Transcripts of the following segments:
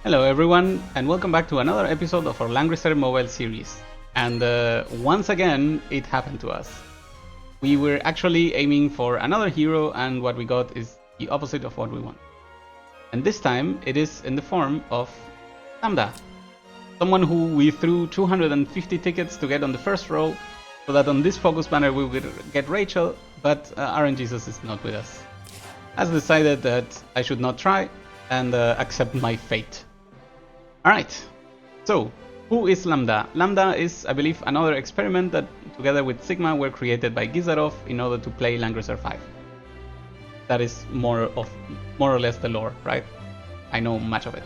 Hello everyone, and welcome back to another episode of our Langrisser mobile series. And once again, it happened to us. We were actually aiming for another hero, and what we got is the opposite of what we want. And this time, it is in the form of Lambda. Someone who we threw 250 tickets to get on the first row, so that on this focus banner we would get Rachel, but RNGesus is not with us. Has decided that I should not try and accept my fate. Alright, so who is Lambda? Lambda is, I believe, another experiment that together with Sigma were created by Gizarov in order to play Langrisser 5. That is more or less the lore, right? I know much of it.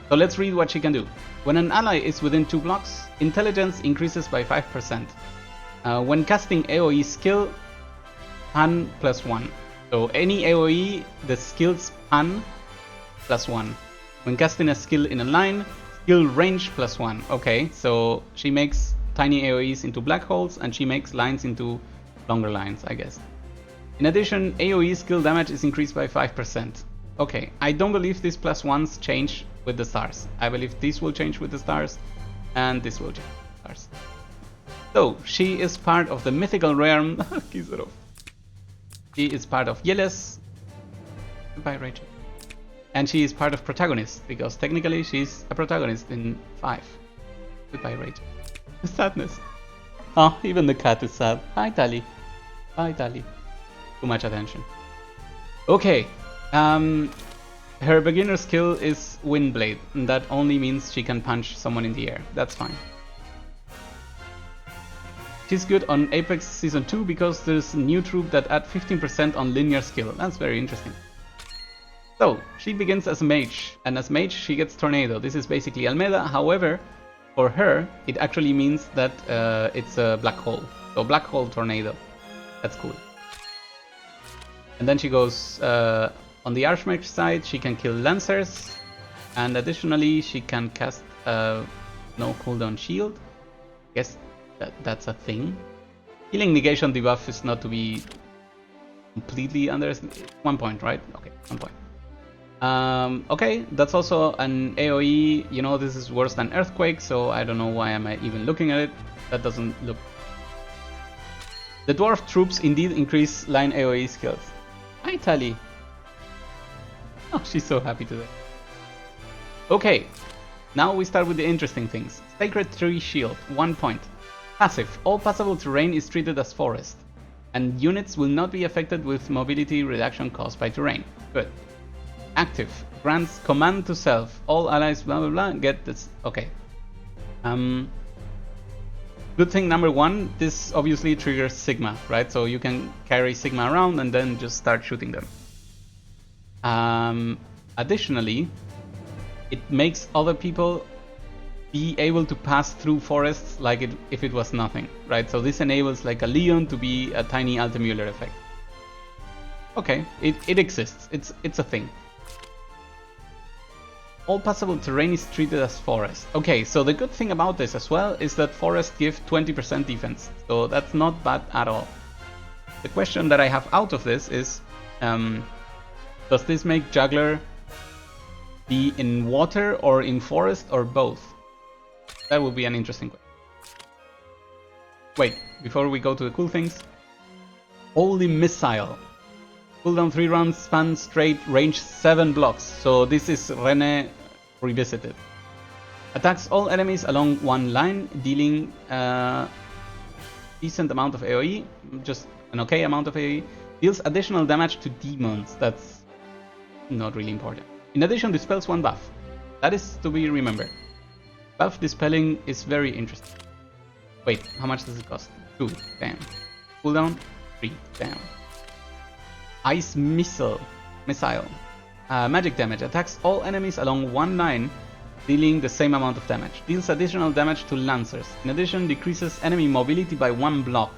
So let's read what she can do. When an ally is within 2 blocks, intelligence increases by 5%. When casting AoE skill, pan +1. So any AoE, the skill's pan +1. When casting a skill in a line, skill range +1. Okay, so she makes tiny AoEs into black holes and she makes lines into longer lines, I guess. In addition, AoE skill damage is increased by 5%. Okay, I don't believe these +1s change with the stars. I believe this will change with the stars and this will change with the stars. So, she is part of the mythical realm. Gizarov. She is part of Yeles. Goodbye, Rachel. And she is part of protagonist, because technically she's a protagonist in 5. Goodbye, Rachel. Sadness. Oh, even the cat is sad. Hi, Tali. Hi, Tali. Too much attention. Okay. Her beginner skill is Windblade, and that only means she can punch someone in the air. That's fine. She's good on Apex Season 2 because there's a new troop that add 15% on linear skill. That's very interesting. So, she begins as a mage, and as mage she gets Tornado. This is basically Almeida, however, for her it actually means that it's a black hole. So black hole Tornado. That's cool. And then she goes on the Archmage side, she can kill Lancers, and additionally she can cast no cooldown shield. Guess that's a thing. Healing negation debuff is not to be completely underestimated. 1 point, right? Okay, 1 point. Okay, that's also an AoE. You know, this is worse than Earthquake, so I don't know why am I even looking at it. That doesn't look... The dwarf troops indeed increase line AoE skills. Hi, Tali. Oh, she's so happy today. Okay, now we start with the interesting things. Sacred Tree Shield, 1 point. Passive. All passable terrain is treated as forest, and units will not be affected with mobility reduction caused by terrain. Good. Active. Grants command to self. All allies blah blah blah get this. Okay. Good thing number 1, this obviously triggers Sigma, right? So you can carry Sigma around and then just start shooting them. Additionally, it makes other people be able to pass through forests like if it was nothing, right? So this enables like a Leon to be a tiny Altemüller effect. Okay, it exists. It's a thing. All passable terrain is treated as forest. Okay, so the good thing about this as well is that forests give 20% defense, so that's not bad at all. The question that I have out of this is, does this make Juggler be in water or in forest or both? That would be an interesting question. Wait, before we go to the cool things. Holy Missile. Cooldown 3 rounds, span straight, range 7 blocks. So this is Rene revisited. Attacks all enemies along one line, dealing decent amount of AoE, just an okay amount of AoE. Deals additional damage to demons. That's not really important. In addition, dispels 1 buff. That is to be remembered. Buff dispelling is very interesting. Wait, how much does it cost? 2, damn. Cooldown 3, damn. Ice Missile. Magic damage. Attacks all enemies along one line, dealing the same amount of damage. Deals additional damage to Lancers. In addition, decreases enemy mobility by 1 block.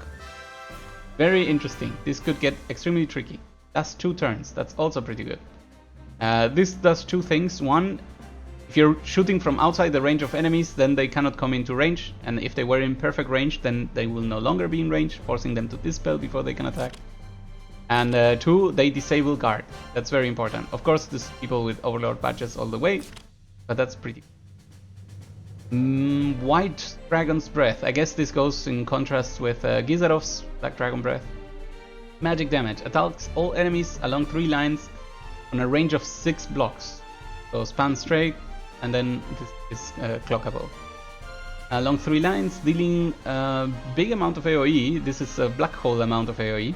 Very interesting. This could get extremely tricky. That's 2 turns. That's also pretty good. This does 2 things. 1, if you're shooting from outside the range of enemies, then they cannot come into range. And if they were in perfect range, then they will no longer be in range, forcing them to dispel before they can attack. And 2, they disable guard. That's very important. Of course, there's people with Overlord badges all the way. but that's pretty. White Dragon's Breath. I guess this goes in contrast with Gizarov's Black Dragon Breath. Magic damage. Attacks all enemies along 3 lines on a range of 6 blocks. So span straight, and then this is clockable. Along 3 lines, dealing a big amount of AoE. This is a black hole amount of AoE.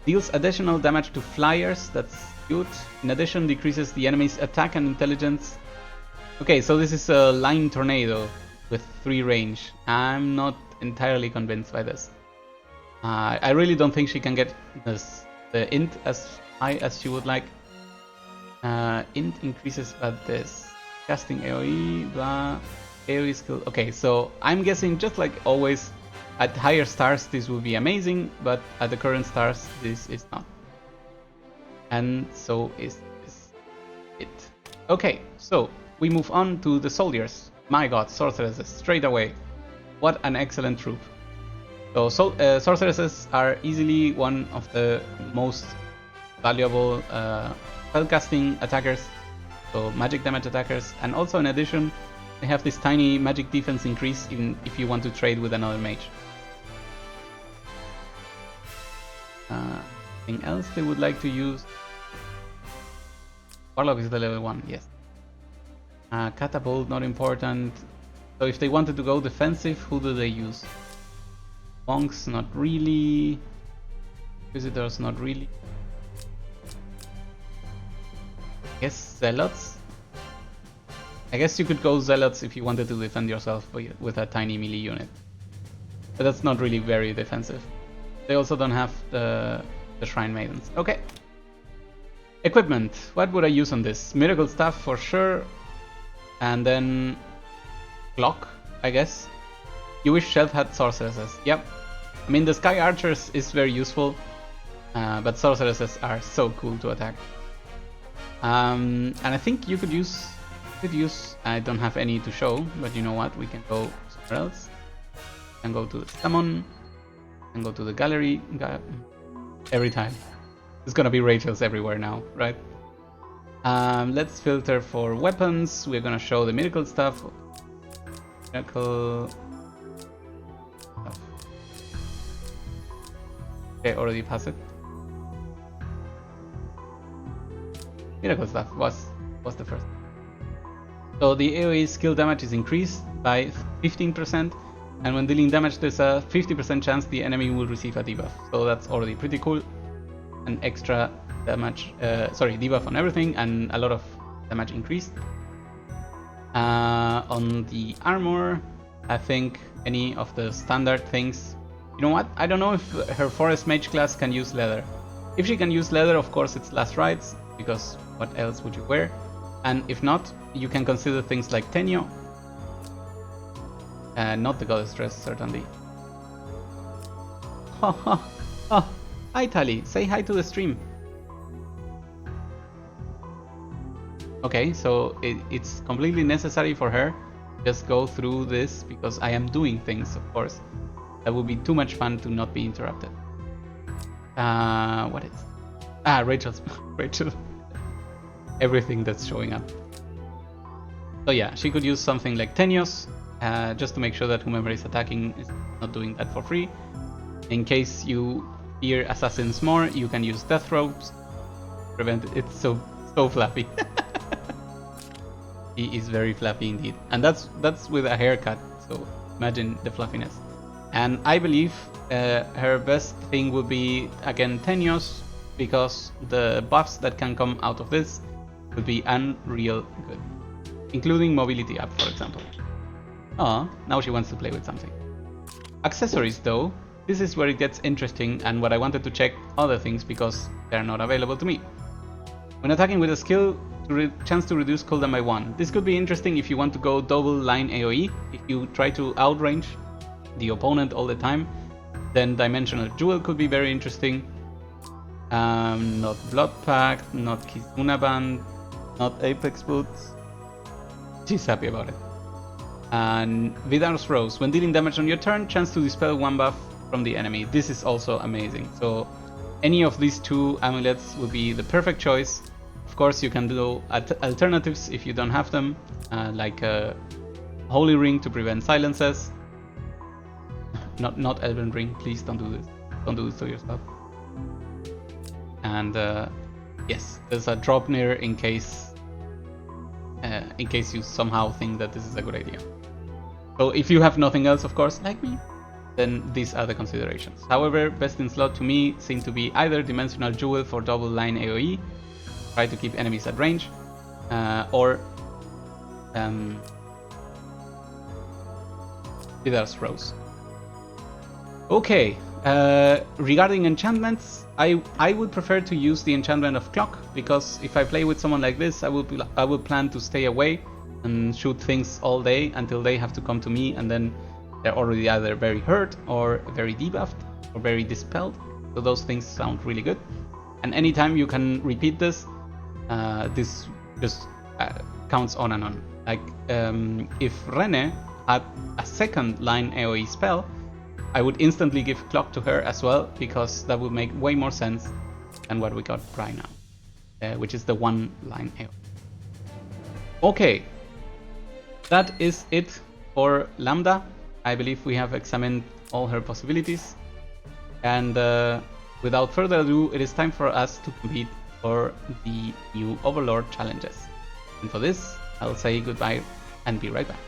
Deals additional damage to flyers, that's good. In addition, decreases the enemy's attack and intelligence. Okay, so this is a line tornado with 3 range. I'm not entirely convinced by this. I really don't think she can get the int as high as she would like. Int increases at this. Casting AoE, blah. AoE skill. Okay, so I'm guessing just like always, at higher stars this will be amazing, but at the current stars this is not. And so is it. Okay, so we move on to the soldiers. My god, sorceresses, straight away. What an excellent troop. So sorceresses are easily one of the most valuable spellcasting attackers, so magic damage attackers, and also in addition they have this tiny magic defense increase if you want to trade with another mage. Anything else they would like to use? Warlock is the level 1, yes. Catapult, not important. So if they wanted to go defensive, who do they use? Monks, not really. Visitors, not really. I guess Zealots? I guess you could go Zealots if you wanted to defend yourself with a tiny melee unit. But that's not really very defensive. They also don't have the Shrine Maidens. Okay. Equipment. What would I use on this? Miracle Staff for sure. And then Clock, I guess. You wish Shelf had Sorceresses. Yep. I mean, the Sky Archers is very useful. But Sorceresses are so cool to attack. And I think you could use... I don't have any to show, but you know what? We can go somewhere else. We can go to the summon. We can go to the gallery. Every time. There's gonna be Rachel's everywhere now, right? Let's filter for weapons. We're gonna show the miracle stuff. Miracle stuff. Okay, already passed it. Miracle stuff was the first. So the AoE skill damage is increased by 15%, and when dealing damage there's a 50% chance the enemy will receive a debuff. So that's already pretty cool. An extra damage, debuff on everything, and a lot of damage increased. On the armor, I think any of the standard things. You know what? I don't know if her Forest Mage class can use leather. If she can use leather, of course it's last rites, because what else would you wear? And if not, you can consider things like Tenyo. Not the Goddess Dress, certainly. Ha ha ha! Hi Tali, say hi to the stream. Okay, so it's completely necessary for her. Just go through this because I am doing things, of course. That would be too much fun to not be interrupted. What is? Rachel's Rachel. Everything that's showing up. So yeah, she could use something like Tenios, just to make sure that whomever is attacking is not doing that for free. In case you fear assassins more, you can use death ropes. Prevent it. It's so flappy. He is very flappy indeed, and that's with a haircut. So imagine the fluffiness. And I believe her best thing would be again Tenios, because the buffs that can come out of this would be unreal good, including mobility up, for example. Oh, now she wants to play with something. Accessories though, this is where it gets interesting and what I wanted to check other things because they're not available to me. When attacking with a skill, chance to reduce cooldown by 1. This could be interesting if you want to go double line AoE. If you try to outrange the opponent all the time, then Dimensional Jewel could be very interesting. Not Blood Pact, not Kizuna Band, not Apex Boots. She's happy about it. And Vidar's Rose. When dealing damage on your turn, chance to dispel one buff from the enemy. This is also amazing. So any of these two amulets would be the perfect choice. Of course, you can do alternatives if you don't have them, like Holy Ring to prevent silences. Not Elven Ring, please don't do this. Don't do this to yourself. And yes, there's a Draupnir in case you somehow think that this is a good idea. So if you have nothing else, of course, like me, then these are the considerations. However, best in slot to me seem to be either Dimensional Jewel for double line AoE, try to keep enemies at range, or Vidar's Rose. Okay, regarding enchantments, I would prefer to use the enchantment of Clock, because if I play with someone like this, I would plan to stay away and shoot things all day until they have to come to me, and then they're already either very hurt or very debuffed or very dispelled. So those things sound really good. And anytime you can repeat this, this just counts on and on. Like if Rene had a second line AoE spell, I would instantly give Clock to her as well, because that would make way more sense than what we got right now, which is the one line AoE. Okay, that is it for Lambda. I believe we have examined all her possibilities, and without further ado, it is time for us to compete for the new Overlord challenges. And for this, I'll say goodbye and be right back.